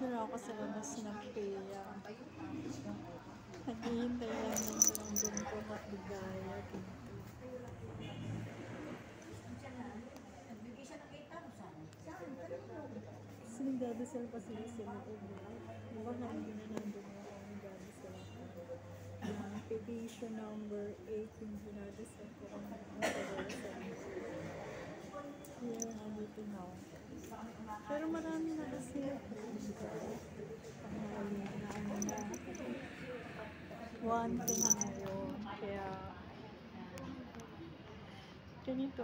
Dito na ako sa labas ng PEA. Naghihintay lang ng barangay ko at bigaya dito. Kasi nagdadasal pa sila sa loob. Diba kanina nandun ako nagdadasal ako. Petition number 8 yung dinadasal ko kung nagdadasal. Yan, nandito na ako. Pero marami na kasi panghali na ano na. One thing na ngayon. Kaya ganito.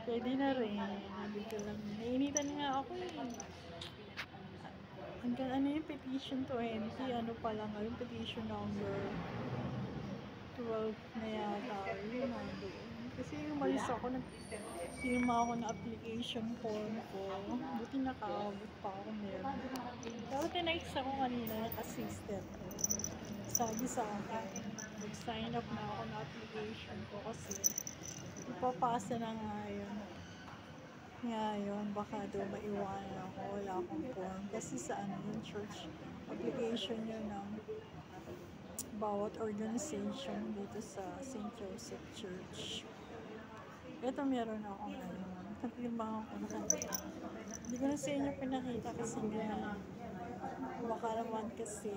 Pwede na rin. Nandito lang. Nainitan nga ako eh. Hanggang ano yung petition 20? Ano pa lang yung petition number 12 na yata. Yun nandoon. Kasi umalis ako, nag-firma ako ng application form ko. Buti nakaabot pa ako meron. Pero tinext ako kanina ng assistant ko. Sabi sa akin, nag-sign up na ako ng application ko kasi ipapasa na nga yun. Ngayon, baka daw maiwanan ako, wala akong form. Kasi sa ano yung church application yun ng bawat organization dito sa St. Joseph Church. Ito meron akong ano, nagpirmahan ko na kanina. Hindi ko na sa inyo pinakita kasi nga baka naman kasi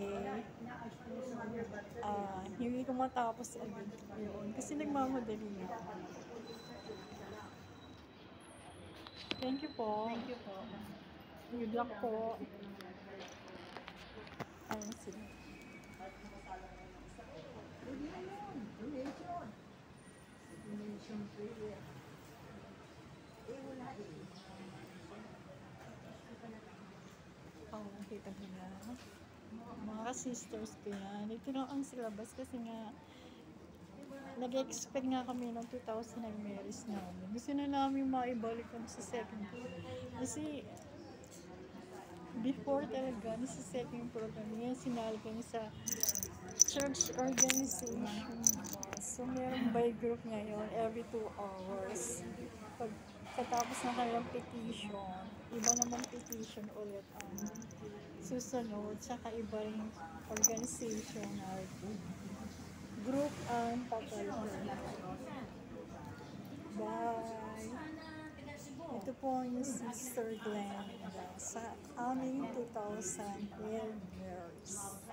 hindi ko matapos agad yun. Kasi nagmamadali na ako. Thank you po. Thank you po. Good luck po. Ayun sila. Donation prayer. Wala eh. Kita mo na. Mga sisters ko yan. Ito na ang silabas kasi nga nag-expect nga kami ng 2,000 nag-marries namin. Gusto na namin maibalik kami sa second floor. Kasi before talaga, nasa second floor kami. Ngayon sinali kami sa church organization. So meron by group ngayon every 2 hours. Pagkatapos ng kanilang petition, iba namang petition ulit ang susunod. Saka iba rin organizational group ang papalitan. Bye! Ito po yung Sister Glenda sa aming 2,000 Hail Marys.